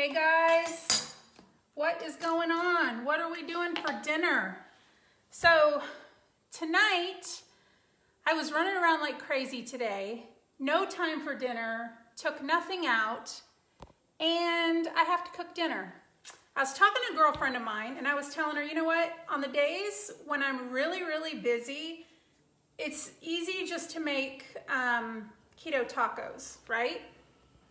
Hey guys, what is going on? What are we doing for dinner? So tonight, I was running around like crazy today, no time for dinner, took nothing out, and I have to cook dinner. I was talking to a girlfriend of mine and I was telling her, you know what, on the days when I'm really busy, it's easy just to make keto tacos, right?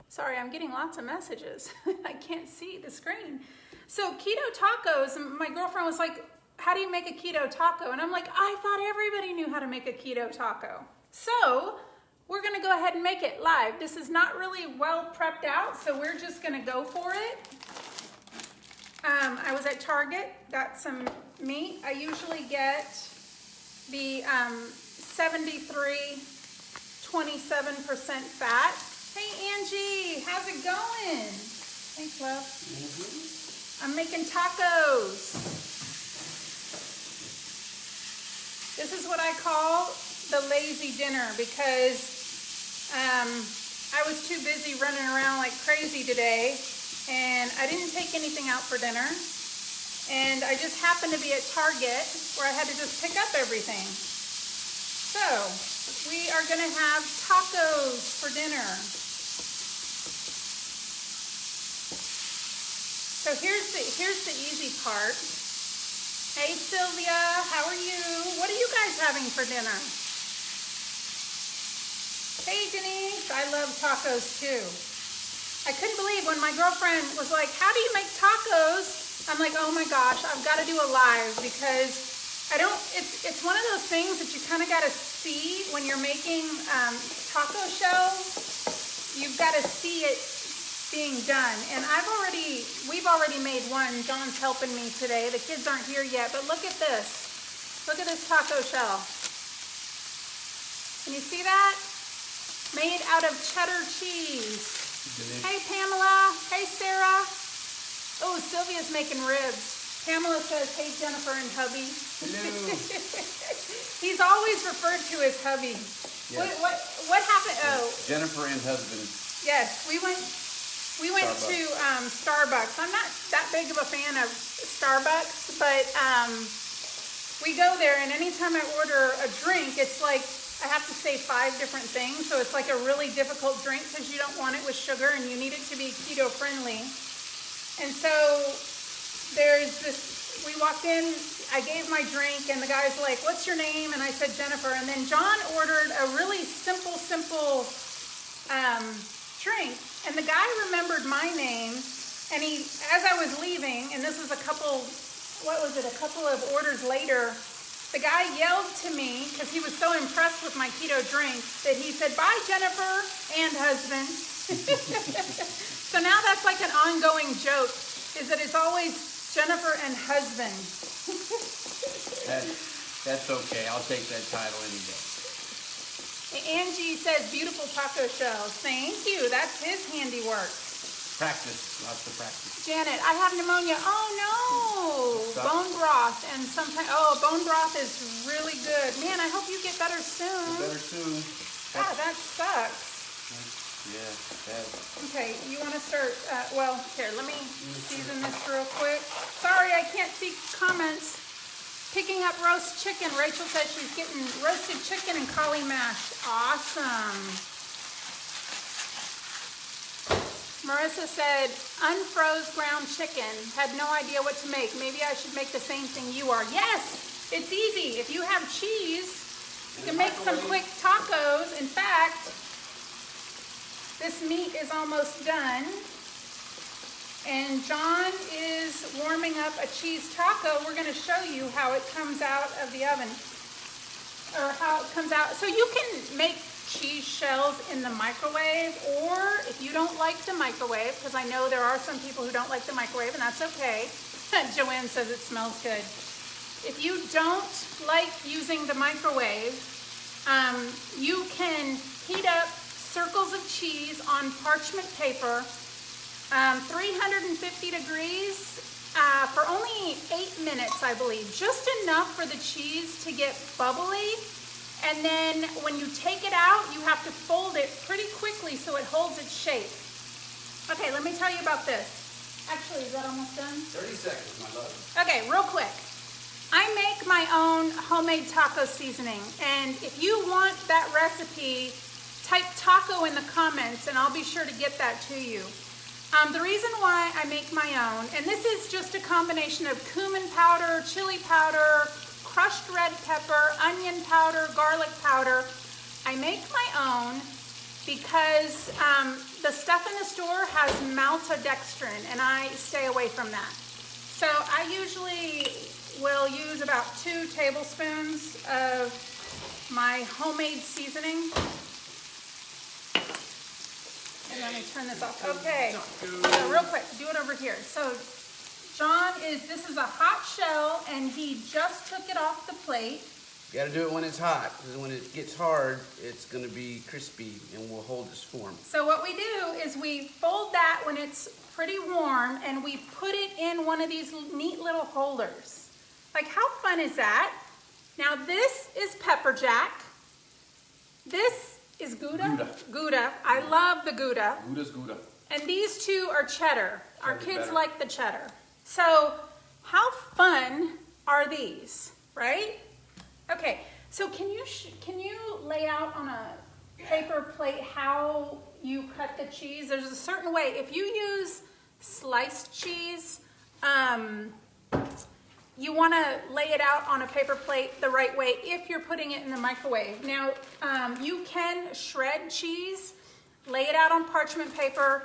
Sorry, I'm getting lots of messages. I can't see the screen. So keto tacos, my girlfriend was like, how do you make a keto taco? And I'm like, I thought everybody knew how to make a keto taco. So we're gonna go ahead and make it live. This is not really well prepped out, so we're just gonna go for it. I was at Target, got some meat. I usually get the 73, 27% fat. Hey Angie, how's it going? Thanks, love. I'm making tacos. This is what I call the lazy dinner because I was too busy running around like crazy today and I didn't take anything out for dinner. And I just happened to be at Target where I had to just pick up everything. So we are gonna have tacos for dinner. So here's the easy part. Hey Sylvia, how are you? What are you guys having for dinner? Hey Denise, I love tacos too. I couldn't believe when my girlfriend was like, how do you make tacos? I'm like, oh my gosh, I've got to do a live because it's one of those things that you kind of got to see when you're making taco shells. You've got to see it being done. And we've already made one. John's helping me today. The kids aren't here yet, but look at this. Look at this taco shell. Can you see that? Made out of cheddar cheese. Hey Pamela. Hey Sarah. Oh, Sylvia's making ribs. Pamela says, hey Jennifer and hubby. Hello. He's always referred to as hubby. Yes. What happened? Oh, Jennifer and husband. yes, we went to Starbucks. I'm not that big of a fan of Starbucks, but we go there and anytime I order a drink, it's like I have to say 5 different things. So it's like a really difficult drink because you don't want it with sugar and you need it to be keto friendly. And so there's this, we walked in, I gave my drink and the guy's like, what's your name? And I said, Jennifer. And then John ordered a really simple drink. And the guy remembered my name, and as I was leaving, and this was a couple of orders later, the guy yelled to me, because he was so impressed with my keto drink, that he said, bye Jennifer and husband. So now that's like an ongoing joke, is that it's always Jennifer and husband. That's okay, I'll take that title any day. Angie says, beautiful taco shells. Thank you. That's his handiwork. Practice. Lots of practice. Janet, I have pneumonia. Oh, no. Bone broth. And sometimes, bone broth is really good. Man, I hope you get better soon. Get better soon. Ah, that sucks. Yeah, bad. Okay, you want to start, here, let me season this real quick. Sorry, I can't see comments. Picking up roast chicken. Rachel says she's getting roasted chicken and cauli mash. Awesome. Marissa said, unfroze ground chicken. Had no idea what to make. Maybe I should make the same thing you are. Yes, it's easy. If you have cheese, you can make some quick tacos. In fact, this meat is almost done. And John is warming up a cheese taco. We're going to show you how it comes out of the oven, or how it comes out. So you can make cheese shells in the microwave, or if you don't like the microwave, because I know there are some people who don't like the microwave, and that's okay. Joanne says it smells good. If you don't like using the microwave, you can heat up circles of cheese on parchment paper, 350 degrees for only 8 minutes, I believe. Just enough for the cheese to get bubbly. And then when you take it out, you have to fold it pretty quickly so it holds its shape. Okay, let me tell you about this. Actually, is that almost done? 30 seconds, my love. Okay, real quick. I make my own homemade taco seasoning, and if you want that recipe, type taco in the comments and I'll be sure to get that to you. The reason why I make my own, and this is just a combination of cumin powder, chili powder, crushed red pepper, onion powder, garlic powder. I make my own because the stuff in the store has maltodextrin and I stay away from that. So I usually will use about 2 tablespoons of my homemade seasoning. And let me turn this off. Okay, so real quick, do it over here. So John this is a hot shell and he just took it off the plate. You gotta do it when it's hot, because when it gets hard, it's gonna be crispy and will hold its form. So what we do is we fold that when it's pretty warm and we put it in one of these neat little holders. Like, how fun is that? Now this is pepper jack. This is Gouda. Gouda. I love the Gouda. Gouda's Gouda. And these 2 are cheddar. Our Cheddar's kids better. like the cheddar. So how fun are these, right? Okay, so can you lay out on a paper plate how you cut the cheese? There's a certain way. If you use sliced cheese, you want to lay it out on a paper plate the right way if you're putting it in the microwave. Now, you can shred cheese, lay it out on parchment paper,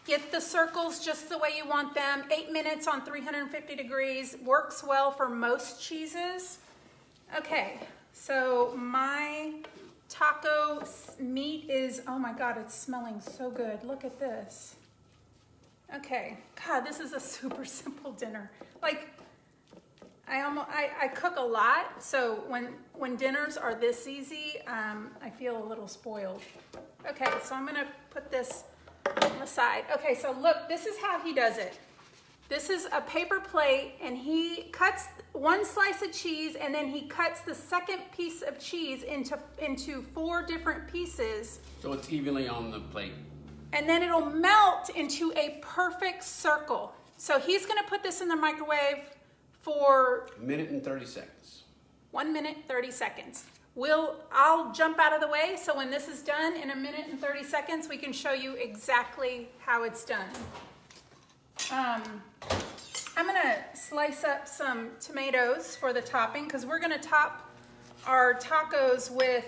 get the circles just the way you want them. 8 minutes on 350 degrees works well for most cheeses. Okay, so my taco meat is, oh my God, it's smelling so good. Look at this. Okay, God, this is a super simple dinner. Like, I cook a lot, so when dinners are this easy, I feel a little spoiled. Okay, so I'm gonna put this on the side. Okay, so look, this is how he does it. This is a paper plate, and he cuts 1 slice of cheese, and then he cuts the second piece of cheese into 4 different pieces. So it's evenly on the plate. And then it'll melt into a perfect circle. So he's gonna put this in the microwave for 1 minute and 30 seconds. 1 minute, 30 seconds. I'll jump out of the way, so when this is done in 1 minute and 30 seconds, we can show you exactly how it's done. I'm gonna slice up some tomatoes for the topping, because we're gonna top our tacos with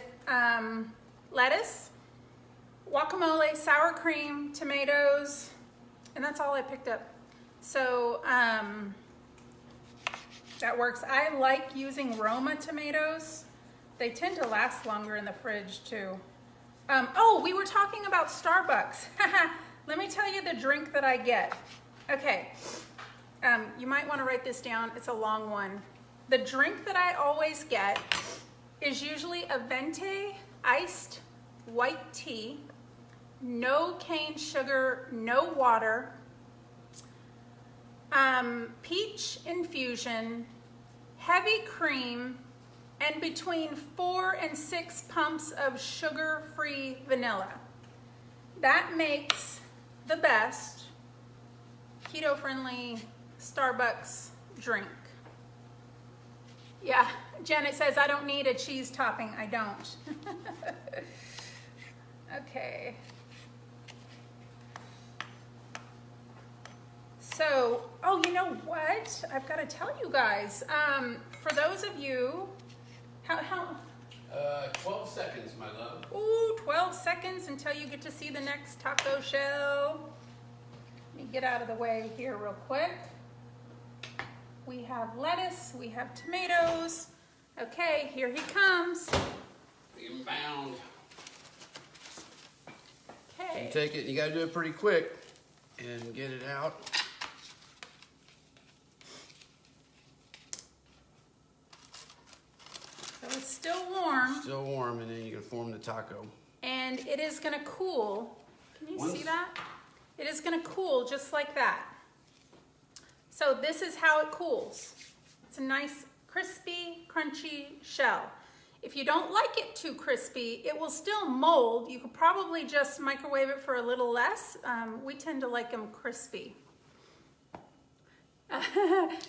lettuce, guacamole, sour cream, tomatoes, and that's all I picked up. So that works. I like using Roma tomatoes. They tend to last longer in the fridge too. Oh, we were talking about Starbucks. Let me tell you the drink that I get. Okay, you might want to write this down. It's a long one. The drink that I always get is usually a Venti iced white tea, no cane sugar, no water, peach infusion, heavy cream, and between 4 and 6 pumps of sugar-free vanilla. That makes the best keto-friendly Starbucks drink. Yeah, Janet says, I don't need a cheese topping. I don't. Okay. So, oh, you know what? I've got to tell you guys. For those of you, how 12 seconds, my love. ooh, 12 seconds until you get to see the next taco shell. Let me get out of the way here real quick. We have lettuce, we have tomatoes. Okay, here he comes. Inbound. Okay. You take it, you gotta do it pretty quick and get it out. So it's still warm. Still warm, and then you can form the taco. And it is gonna cool. Can you Once- see that? It is gonna cool just like that. So this is how it cools. It's a nice, crispy, crunchy shell. If you don't like it too crispy, it will still mold. You could probably just microwave it for a little less. We tend to like them crispy.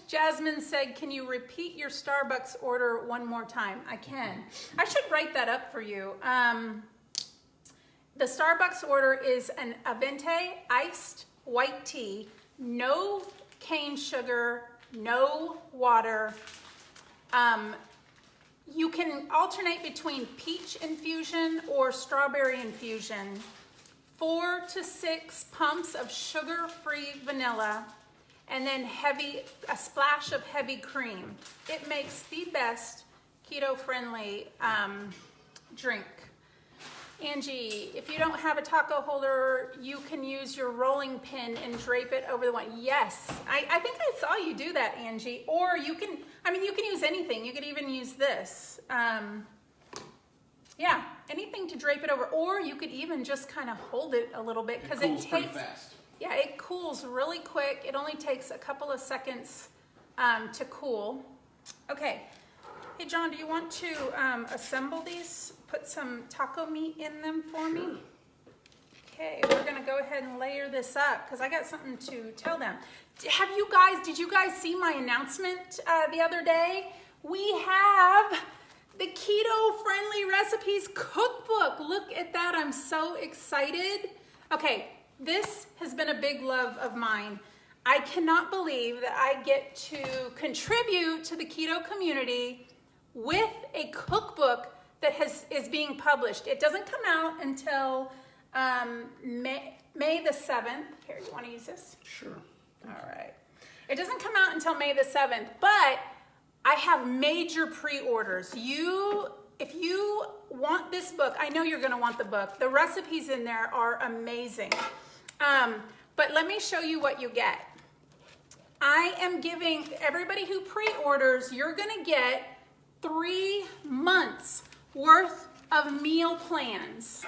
Jasmine said, can you repeat your Starbucks order one more time? I can. I should write that up for you. The Starbucks order is a Venti iced white tea, no cane sugar, no water. You can alternate between peach infusion or strawberry infusion. 4 to 6 pumps of sugar-free vanilla, and then a splash of heavy cream. It makes the best keto-friendly drink. Angie, if you don't have a taco holder, you can use your rolling pin and drape it over the one. Yes, I think I saw you do that, Angie. Or you can use anything. You could even use this. Yeah, anything to drape it over. Or you could even just kind of hold it a little bit because it takes pretty fast. Yeah, it cools really quick. It only takes a couple of seconds to cool. Okay. Hey, John, do you want to assemble these? Put some taco meat in them for me? Okay, we're gonna go ahead and layer this up because I got something to tell them. Did you guys see my announcement the other day? We have the Keto Friendly Recipes Cookbook. Look at that, I'm so excited. Okay, this has been a big love of mine. I cannot believe that I get to contribute to the keto community with a cookbook that is being published. It doesn't come out until May the 7th. Here, you want to use this? Sure. All right. It doesn't come out until May the 7th, but I have major pre-orders. If you want this book, I know you're going to want the book. The recipes in there are amazing. But let me show you what you get. I am giving everybody who pre-orders, you're going to get 3 months worth of meal plans.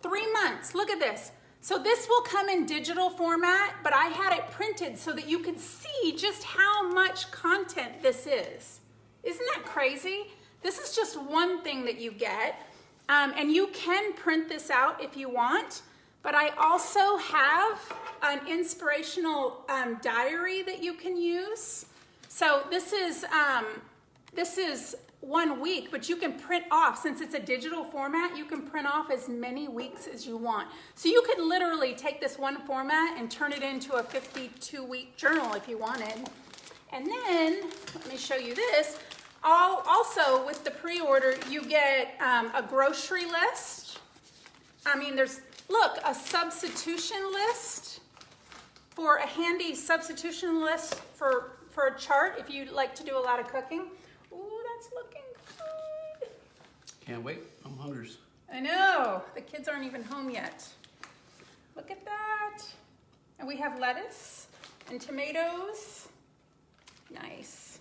3 months. Look at this. So this will come in digital format, but I had it printed so that you could see just how much content this is. Isn't that crazy? This is just one thing that you get. And you can print this out if you want, but I also have an inspirational diary that you can use. So this is 1 week, but you can print off, since it's a digital format, you can print off as many weeks as you want. So you could literally take this one format and turn it into a 52-week journal if you wanted. And then, let me show you this. Also, with the pre-order, you get a grocery list. I mean, look, a substitution list, for a handy substitution list for a chart if you'd like to do a lot of cooking. Ooh, that's looking good. Can't wait. I'm hungry. I know. The kids aren't even home yet. Look at that. And we have lettuce and tomatoes. Nice.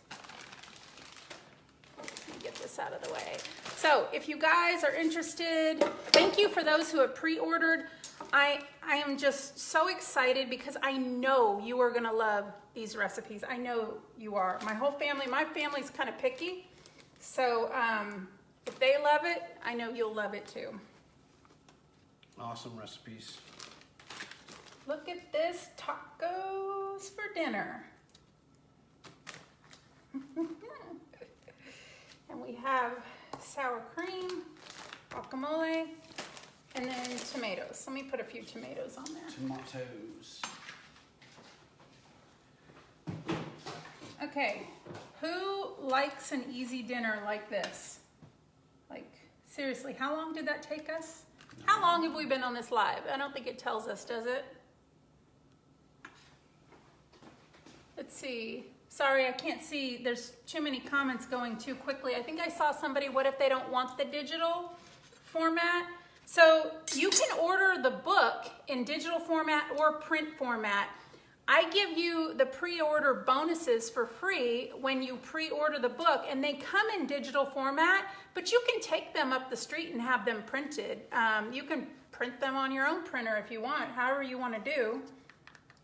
Let me get this out of the way. So if you guys are interested, thank you for those who have pre-ordered. I am just so excited because I know you are going to love these recipes. I know you are. My family's kind of picky. So if they love it, I know you'll love it too. Awesome recipes. Look at this, tacos for dinner. And we have sour cream, guacamole, and then tomatoes. Let me put a few tomatoes on there. Tomatoes. Okay, who likes an easy dinner like this? Like, seriously, how long did that take us? How long have we been on this live? I don't think it tells us, does it? Let's see. Sorry, I can't see. There's too many comments going too quickly. I think I saw somebody, what if they don't want the digital format? So you can order the book in digital format or print format. I give you the pre-order bonuses for free when you pre-order the book, and they come in digital format, but you can take them up the street and have them printed. You can print them on your own printer if you want, however you want to do.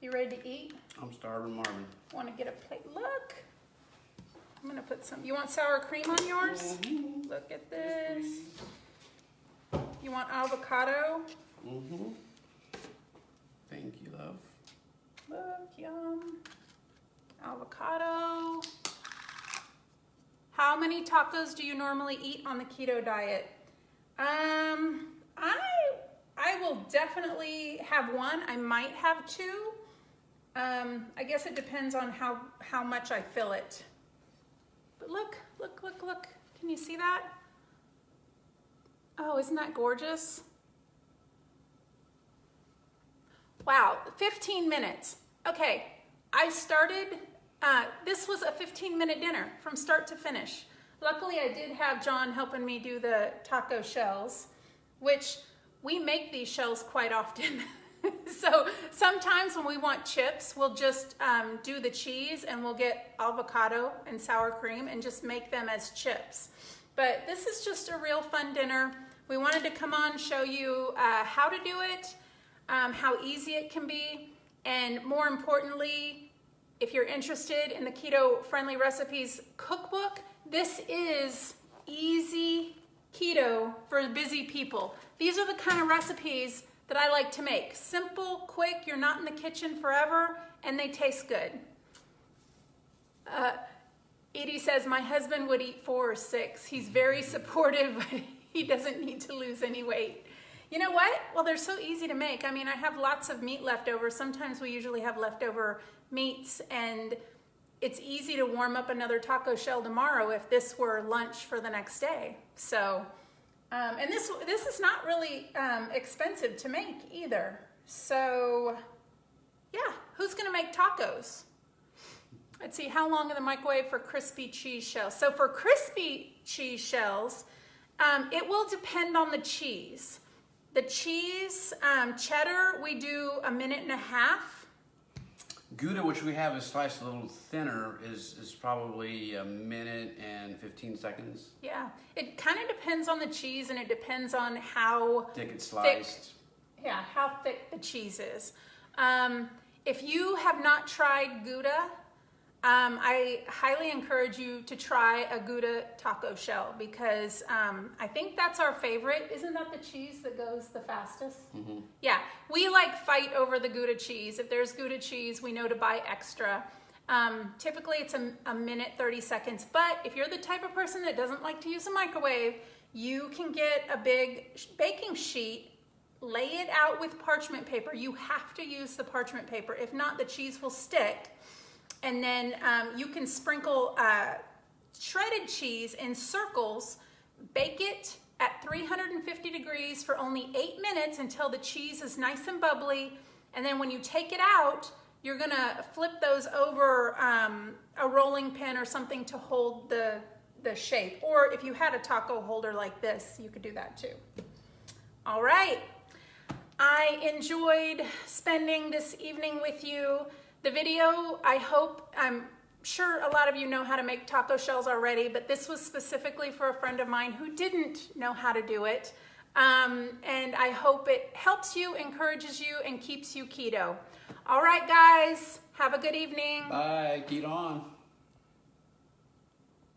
You ready to eat? I'm starving, Marvin. Want to get a plate? Look. I'm going to put some. You want sour cream on yours? Mm-hmm. Look at this. You want avocado? Mm-hmm. Thank you, love. Look, yum. avocado. How many tacos do you normally eat on the keto diet? I will definitely have one. I might have two. I guess it depends on how much I fill it. But look. Can you see that? Oh, isn't that gorgeous? Wow, 15 minutes. Okay, I started, this was a 15-minute dinner from start to finish. Luckily, I did have John helping me do the taco shells, which we make these shells quite often. So sometimes when we want chips, we'll just do the cheese and we'll get avocado and sour cream and just make them as chips. But this is just a real fun dinner. We wanted to come on, show you how to do it, how easy it can be, and more importantly, if you're interested in the Keto Friendly Recipes cookbook, this is easy keto for busy people. These are the kind of recipes that I like to make. Simple, quick, you're not in the kitchen forever, and they taste good. Edie says, my husband would eat 4 or 6. He's very supportive, but he doesn't need to lose any weight. You know what? Well, they're so easy to make. I mean, I have lots of meat left over. Sometimes we usually have leftover meats, and it's easy to warm up another taco shell tomorrow if this were lunch for the next day. So, and this is not really expensive to make either. So, yeah, who's gonna make tacos? Let's see, how long in the microwave for crispy cheese shells? So for crispy cheese shells, it will depend on the cheese. The cheese, cheddar, we do 1.5 minutes. Gouda, which we have is sliced a little thinner, is probably 1 minute and 15 seconds. Yeah, it kind of depends on the cheese, and it depends on how Thick it's sliced. how thick the cheese is. If you have not tried Gouda, I highly encourage you to try a Gouda taco shell because I think that's our favorite. Isn't that the cheese that goes the fastest? Mm-hmm. Yeah, we like fight over the Gouda cheese. If there's Gouda cheese, we know to buy extra. Typically it's 1 minute, 30 seconds, but if you're the type of person that doesn't like to use a microwave, you can get a big baking sheet, lay it out with parchment paper. You have to use the parchment paper. If not, the cheese will stick. And then you can sprinkle shredded cheese in circles, bake it at 350 degrees for only 8 minutes until the cheese is nice and bubbly. And then when you take it out, you're gonna flip those over a rolling pin or something to hold the shape. Or if you had a taco holder like this, you could do that too. All right, I enjoyed spending this evening with you. The video, I'm sure a lot of you know how to make taco shells already, but this was specifically for a friend of mine who didn't know how to do it. And I hope it helps you, encourages you, and keeps you keto. All right, guys, have a good evening. Bye, keto on.